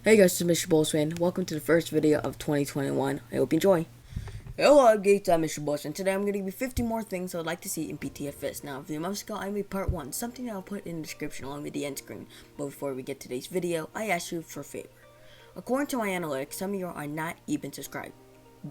Hey guys, this is MrBullsFan. Welcome to the first video of 2021. I hope you enjoy. Hello, updates. I'm MrBullsFan. Today I'm going to give you 50 more things I would like to see in PTFS. Now, a few months ago, I made part 1, something I'll put in the description along with the end screen. But before we get to today's video, I ask you for a favor. According to my analytics, some of you are not even subscribed.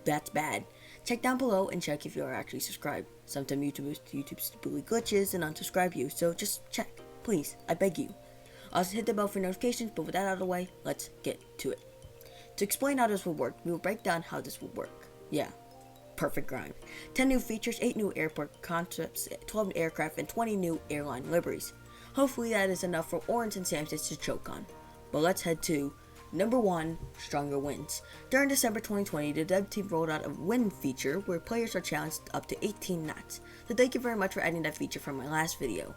That's bad. Check down below and check if you are actually subscribed. Sometimes YouTube stupidly glitches and unsubscribe you, so just check. Please, I beg you. Also hit the bell for notifications, but with that out of the way, let's get to it. To explain how this will work, we will break down how this will work. Yeah, perfect grind. 10 new features, 8 new airport concepts, 12 aircraft, and 20 new airline liveries. Hopefully that is enough for Orange and Samsons to choke on. But let's head to number 1, stronger winds. During December 2020, the dev team rolled out a wind feature where players are challenged up to 18 knots. So thank you very much for adding that feature from my last video.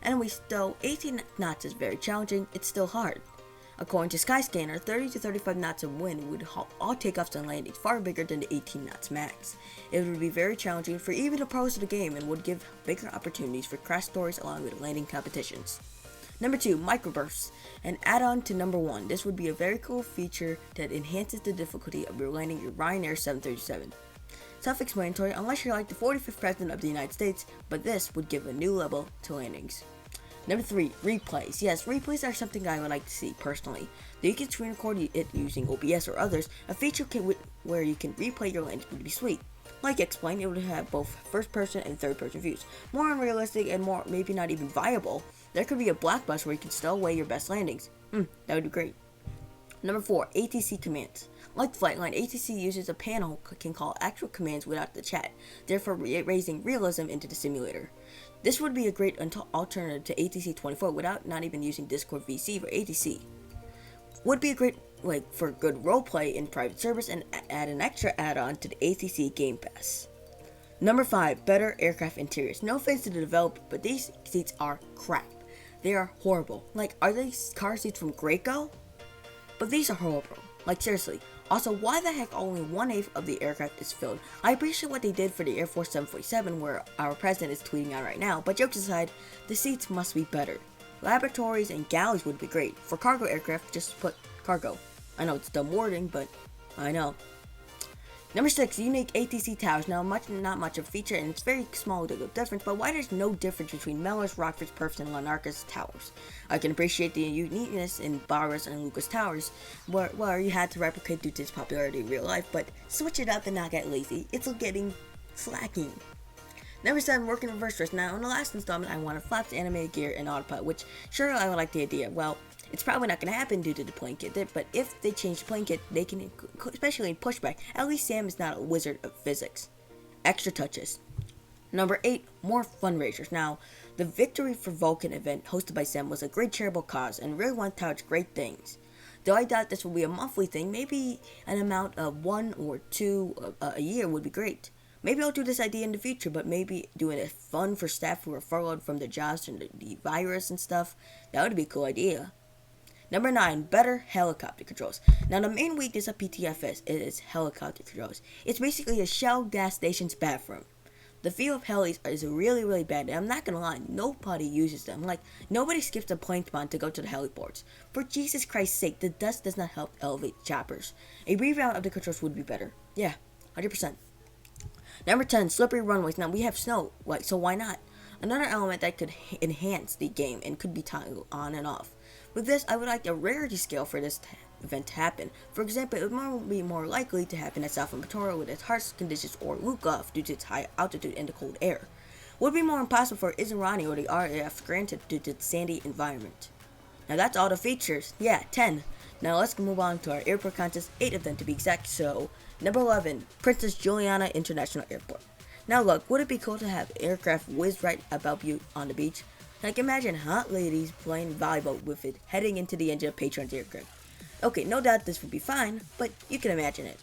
Anyway, though 18 knots is very challenging, it's still hard. According to Skyscanner, 30 to 35 knots of wind would halt all takeoffs and landings, far bigger than the 18 knots max. It would be very challenging for even the pros of the game and would give bigger opportunities for crash stories along with landing competitions. Number 2, microbursts. An add-on to number 1, this would be a very cool feature that enhances the difficulty of your landing your Ryanair 737. Self-explanatory unless you're like the 45th President of the United States, but this would give a new level to landings. Number 3, replays. Yes, replays are something I would like to see personally. Though you can screen record it using OBS or others, a feature where you can replay your landings would be sweet. Like explained, it would have both first person and third person views. More unrealistic and more maybe not even viable. There could be a black box where you can still weigh your best landings. That would be great. Number 4, ATC commands. Like Flightline, ATC uses a panel can call actual commands without the chat, therefore raising realism into the simulator. This would be a great alternative to ATC 24 without not even using Discord VC for ATC. Would be a great for good roleplay in private service and add an extra add-on to the ATC Game Pass. Number 5, better aircraft interiors. No offense to the developer, but these seats are crap. They are horrible. Are these car seats from Graco? But these are horrible. Seriously. Also, why the heck only 1/8 of the aircraft is filled? I appreciate what they did for the Air Force 747 where our president is tweeting out right now, but jokes aside, the seats must be better. Laboratories and galleys would be great. For cargo aircraft, just put cargo. I know it's dumb wording, but I know. Number 6, unique ATC towers. Now, not much of a feature, and it's very small difference, but why there's no difference between Mellors, Rockford's, Perfs, and Lanarka's towers? I can appreciate the uniqueness in Barras and Lucas towers, where you had to replicate due to its popularity in real life, but switch it up and not get lazy. It's getting slacking. Number 7, work in reverse dress. Now, in the last installment, I wanted flaps, animated gear, and autopilot, which, sure, I would like the idea. Well, it's probably not going to happen due to the plane kit, but if they change the plane kit, they can, especially in pushback, at least Sam is not a wizard of physics. Extra touches. Number 8, more fundraisers. Now, the Victory for Vulcan event hosted by Sam was a great charitable cause and really went towards great things. Though I doubt this will be a monthly thing, maybe an amount of 1 or 2 a year would be great. Maybe I'll do this idea in the future, but maybe doing a fund for staff who are furloughed from their jobs and the virus and stuff, that would be a cool idea. Number 9, better helicopter controls. Now, the main weakness of PTFS is helicopter controls. It's basically a Shell gas station's bathroom. The feel of helis is really, really bad, and I'm not gonna lie, nobody uses them. Nobody skips a plane spawn to go to the heliports. For Jesus Christ's sake, the dust does not help elevate choppers. A revamp of the controls would be better. Yeah, 100%. Number 10, slippery runways. Now, we have snow, so why not? Another element that could enhance the game and could be toggled on and off. With this, I would like a rarity scale for this event to happen. For example, it would be more likely to happen at South Victoria with its harsh conditions or Lukov due to its high altitude and the cold air. Would be more impossible for Izarani or the RAF granted due to its sandy environment. Now that's all the features. Yeah, 10. Now let's move on to our airport contests, 8 of them to be exact. So, number 11, Princess Juliana International Airport. Now look, would it be cool to have aircraft whiz right above you on the beach? Imagine hot ladies playing volleyball with it heading into the engine of Patron's aircraft. Okay, no doubt this would be fine, but you can imagine it.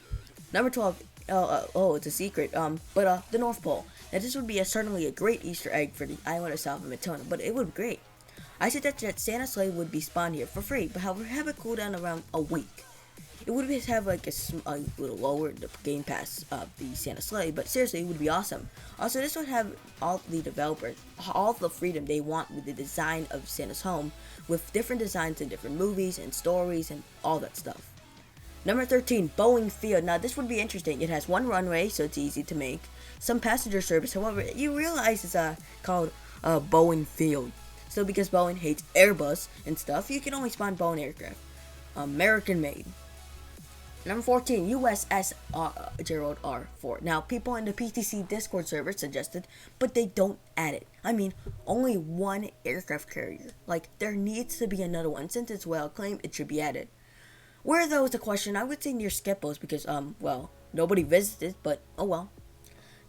Number 12, it's a secret, the North Pole. Now this would be certainly a great Easter egg for the island of South Matona, but it would be great. I said that Santa's sleigh would be spawned here for free, but however have a cooldown around a week. It would have like a little lower the game pass of the Santa sleigh, but seriously, it would be awesome. Also, this would have all the developers all the freedom they want with the design of Santa's home, with different designs in different movies and stories and all that stuff. Number 13, Boeing Field. Now this would be interesting. It has one runway, so it's easy to make. Some passenger service, however, you realize it's called Boeing Field. So because Boeing hates Airbus and stuff, you can only spawn Boeing aircraft. American made. Number 14, USS Gerald R. Ford. Now, people in the PTC Discord server suggested, but they don't add it. I mean, only one aircraft carrier. Like, there needs to be another one. Since it's well claimed, it should be added. Where though is the question? I would say near Skepos because, well, nobody visited, but oh well.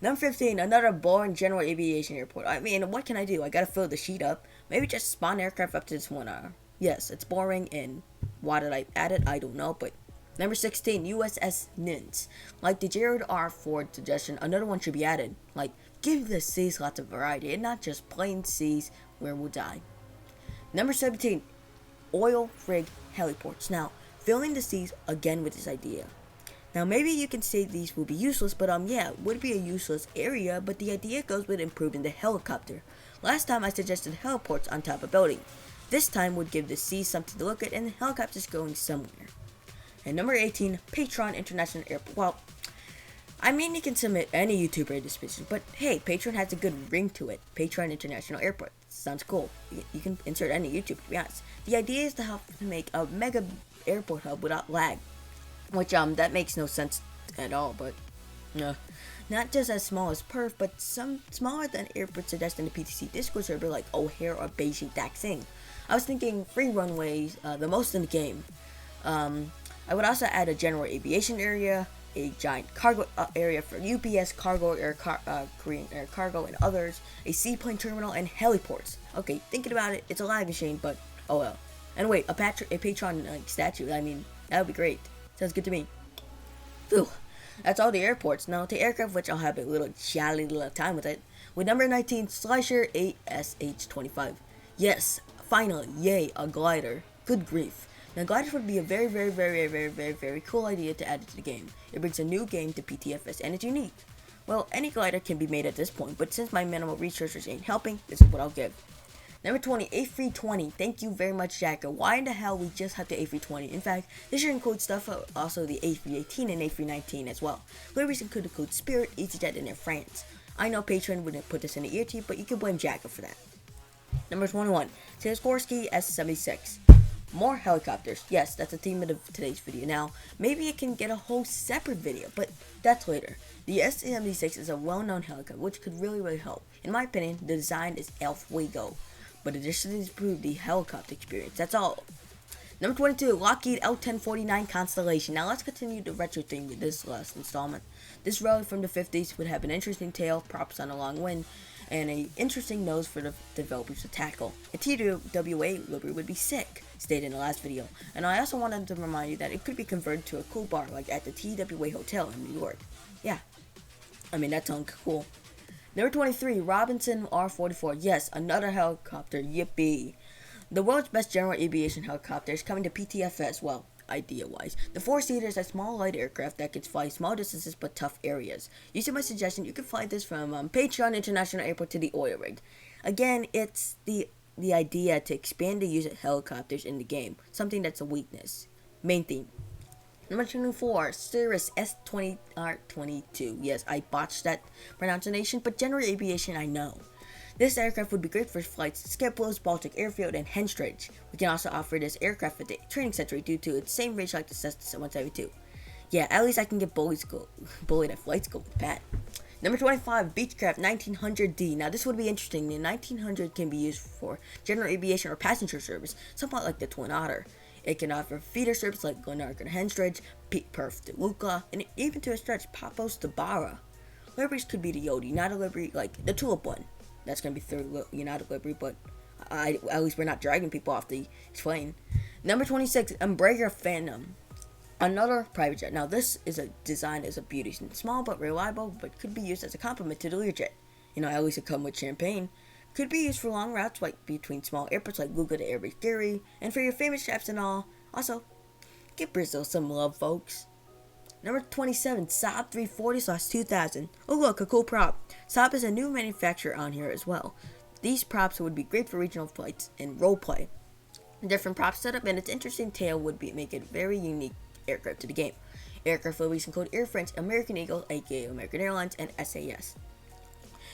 Number 15, another boring general aviation airport. I mean, what can I do? I gotta fill the sheet up. Maybe just spawn aircraft up to this one hour. Yes, it's boring, and why did I add it? I don't know, but... Number 16, USS Nins. Like the Gerald R. Ford suggestion, another one should be added. Like, give the seas lots of variety, and not just plain seas where we'll die. Number 17, oil rig heliports. Now, filling the seas again with this idea. Now, maybe you can say these will be useless, but yeah, it would be a useless area, but the idea goes with improving the helicopter. Last time I suggested heliports on top of building. This time would give the sea something to look at and the helicopters going somewhere. And number 18, Patron International Airport. Well, I mean you can submit any YouTuber in this position, but hey, Patron has a good ring to it. Patron International Airport. Sounds cool. You can insert any YouTuber, to be honest. The idea is to help to make a mega airport hub without lag. Which, that makes no sense at all, but, not just as small as Perth, but some smaller than airports suggested in the PTC Discord server like O'Hare or Beijing Daxing. I was thinking 3 runways, the most in the game. I would also add a general aviation area, a giant cargo area for UPS, Cargo, Korean Air Cargo, and others, a seaplane terminal, and heliports. Okay, thinking about it, it's a lag machine, but oh well. And wait, a Patron statue, I mean, that would be great. Sounds good to me. Phew. That's all the airports. Now, the aircraft, which I'll have a little jolly little time with it. With number 19, Slasher ASH25. Yes, finally, yay, a glider. Good grief. Now, gliders would be a very cool idea to add to the game. It brings a new game to PTFS, and it's unique. Well, any glider can be made at this point, but since my minimal researchers ain't helping, this is what I'll give. Number 20, A320. Thank you very much, Jacko. Why in the hell we just have the A320? In fact, this should include stuff also the A318 and A319 as well. Liveries could include Spirit, EasyJet, and Air France. I know Patron wouldn't put this in the ear tube, but you can blame Jacko for that. Number 21, Sikorsky S-76. More helicopters. Yes, that's the theme of today's video. Now, maybe it can get a whole separate video, but that's later. The S-76 is a well-known helicopter, which could really help. In my opinion, the design is El Fuego, but it just needs to improve the helicopter experience. That's all. Number 22, Lockheed L-1049 Constellation. Now, let's continue the retro theme with this last installment. This relic from the 50s would have an interesting tail, props on a long wing, and an interesting nose for the developers to tackle. A TWA livery would be sick, stated in the last video. And I also wanted to remind you that it could be converted to a cool bar, like at the TWA Hotel in New York. Yeah, I mean, that sounds cool. Number 23, Robinson R-44. Yes, another helicopter, yippee. The world's best general aviation helicopter is coming to PTFS, well, idea-wise. The 4-seater is a small light aircraft that can fly small distances but tough areas. Using my suggestion, you can fly this from Patron International Airport to the oil rig. Again, it's the idea to expand the use of helicopters in the game, something that's a weakness. Main theme. Number 24, Cirrus S-20R-22. Yes, I botched that pronunciation, but general aviation I know. This aircraft would be great for flights to Skepos, Baltic Airfield, and Henstridge. We can also offer this aircraft at the training center due to its same range like the Cessna 172. Yeah, at least I can get bullied at flight school with Pat. Number 25, Beechcraft 1900D. Now this would be interesting. The 1900 can be used for general aviation or passenger service, somewhat like the Twin Otter. It can offer feeder service like Glenark and Henstridge, Perth to Lucca, and even to a stretch, Papos to Barra. Liveries could be the United livery, like the Tulip one. That's going to be third United livery, but at least we're not dragging people off the plane. Number 26, Embraer Phantom. Another private jet. Now this is designed as a beauty. It's small but reliable, but could be used as a complement to the Learjet. At least it comes with champagne. Could be used for long routes like between small airports like Luga to Airways Gary, and for your famous chefs and all. Also, Give Brazil some love, folks. Number 27, Saab 340/2000. Oh look, a cool prop. Saab is a new manufacturer on here as well. These props would be great for regional flights and roleplay. Different prop setup and its interesting tail would make it very unique aircraft to the game. Aircraft liveries include Air France, American Eagle, aka American Airlines, and SAS.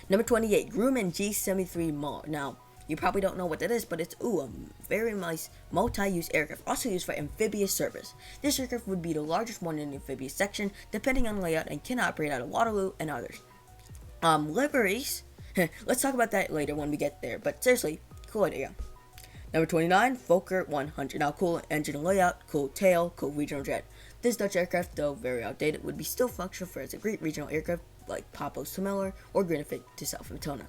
Number 28, Grumman G73 Maw. Now, you probably don't know what that is, but it's a very nice multi-use aircraft, also used for amphibious service. This aircraft would be the largest one in the amphibious section, depending on layout, and can operate out of Waterloo and others. Liveries. Let's talk about that later when we get there, but seriously, cool idea. Number 29, Fokker 100. Now, cool engine layout, cool tail, cool regional jet. This Dutch aircraft, though very outdated, would be still functional for as a great regional aircraft like Papos to Miller or Grenadier to South Matona.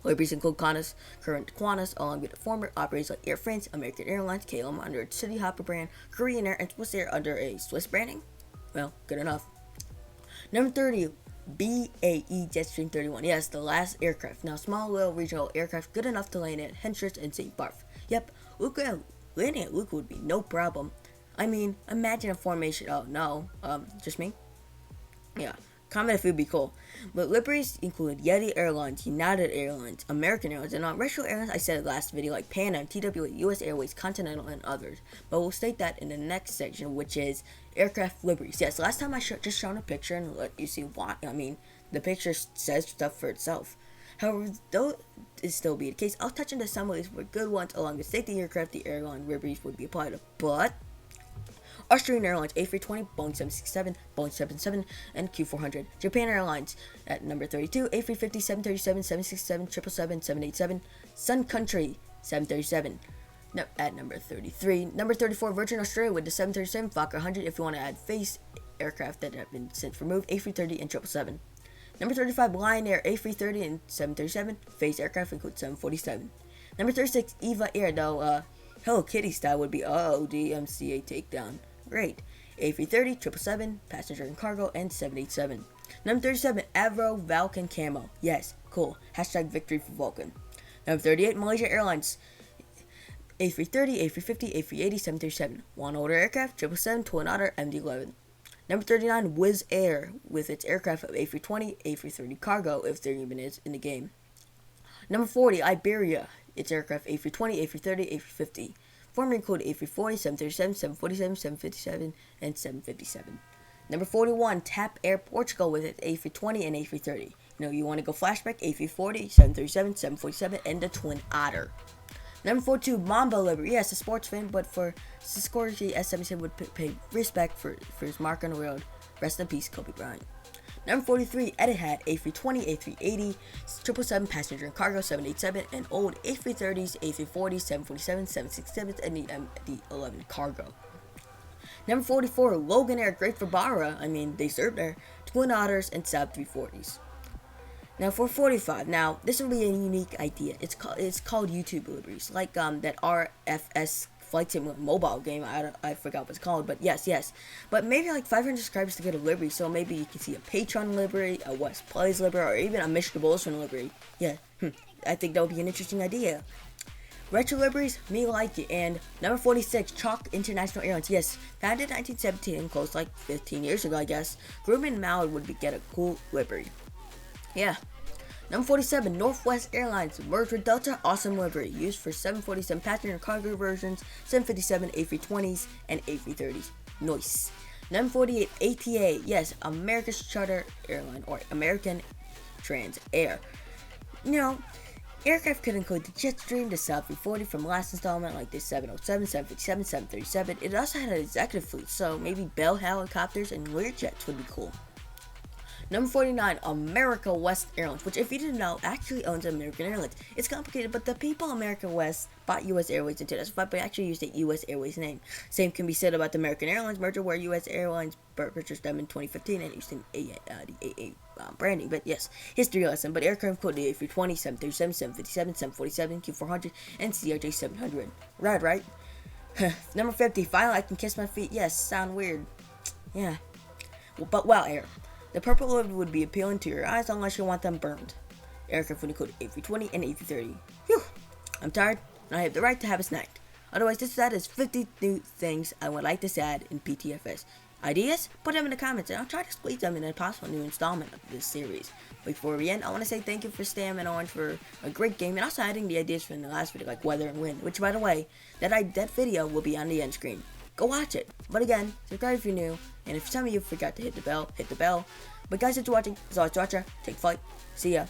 Liveries include current Qantas, along with the former operators like Air France, American Airlines, KLM under its City Hopper brand, Korean Air, and Swiss Air under a Swiss branding. Well, good enough. Number 30, BAE Jetstream 31. Yes, the last aircraft. Now, small little regional aircraft, good enough to land at Henschritz and St. Barth. Yep, landing at Luca would be no problem. I mean, imagine a formation. Oh no, just me? Yeah. Comment if it would be cool. But liveries include Yeti Airlines, United Airlines, American Airlines, and on retro airlines I said in the last video like Pan Am, TWA, US Airways, Continental, and others. But we'll state that in the next section, which is aircraft liveries. Yes, last time I just shown a picture and let you see why. I mean, the picture says stuff for itself. However, though it still be the case, I'll touch on the some of these were good ones along with safety aircraft the airline liveries would be applied to. But Austrian Airlines, A320, Boeing 767, Boeing 77, and Q400. Japan Airlines at number 32, A350, 737, 767, 777, 787. Sun Country, 737. At number 33. Number 34, Virgin Australia with the 737, Fokker 100 if you want to add face aircraft that have been since removed, A330 and 777. Number 35, Lion Air, A330 and 737. Face aircraft include 747. Number 36, Eva Air, though Hello Kitty style would be DMCA takedown. Great. A330, 777, passenger and cargo, and 787. Number 37, Avro Vulcan Camo. Yes, cool. Hashtag victory for Vulcan. Number 38, Malaysia Airlines. A330, A350, A380, 737. One older aircraft, 777, Twin Otter, MD-11. Number 39, Wizz Air, with its aircraft of A320, A330 cargo, if there even is in the game. Number 40, Iberia, its aircraft A320, A330, A350. Formerly include A340, 737, 747, 757, and 757. Number 41, TAP Air Portugal with its A320 and A330. You want to go flashback, A340, 737, 747, and the Twin Otter. Number 42, Mamba livery. Yes, a sports fan, but for Sikorsky, S77 would pay respect for his mark on the road. Rest in peace, Kobe Bryant. Number 43, Etihad, A320, A380, 777, passenger and cargo, 787, and old A330s, A340s, 747, 767, and the MD-11 cargo. Number 44, Logan Air, great for Barra. I mean, they served there. Twin Otters and Saab 340s. Now for 45, now this will be a unique idea. It's called YouTube liveries, like that RFS Flight Sim mobile game. I forgot what it's called, but yes. But maybe like 500 subscribers to get a livery, so maybe you can see a Patreon livery, a West Plays livery, or even a MrBullsFan livery. Yeah, I think that would be an interesting idea. Retro liveries, me like it. And number 46, Chalk International Airlines. Yes, founded in 1917 and closed like 15 years ago, I guess. Grumman Mallard would get a cool livery. Yeah. Number 47, Northwest Airlines, merged with Delta, awesome livery, used for 747 passenger and cargo versions, 757 A320s, and A330s. Nice. Number 48, ATA, yes, America's Charter Airline, or American Trans Air. Aircraft could include the Jetstream, the South 340 from last installment, like the 707, 757, 737. It also had an executive fleet, so maybe Bell helicopters and Learjets would be cool. Number 49, America West Airlines, which if you didn't know, actually owns American Airlines. It's complicated, but the people America West bought US Airways in 2005, but actually used a US Airways name. Same can be said about the American Airlines merger, where US Airlines purchased them in 2015 and used the AA branding. But yes, history lesson. But aircraft include the A320, 737, 757, 747, Q400, and CRJ 700. Right? Number 50, finally I can kiss my feet. Yes, sound weird. Yeah. But WOW Air. The purple livery would be appealing to your eyes unless you want them burned. Aircraft would include A320 and A330. Phew! I'm tired, and I have the right to have a snack. Otherwise, that is 50 new things I would like to add in PTFS. Ideas? Put them in the comments and I'll try to squeeze them in a possible new installment of this series. Before we end, I want to say thank you for Stam and Orange for a great game and also adding the ideas from the last video like weather and wind, which by the way, that video will be on the end screen. Go watch it. But again, subscribe if you're new, and if some of you forgot to hit the bell, hit the bell. But guys, thanks for watching. As always, watcher, take flight. See ya.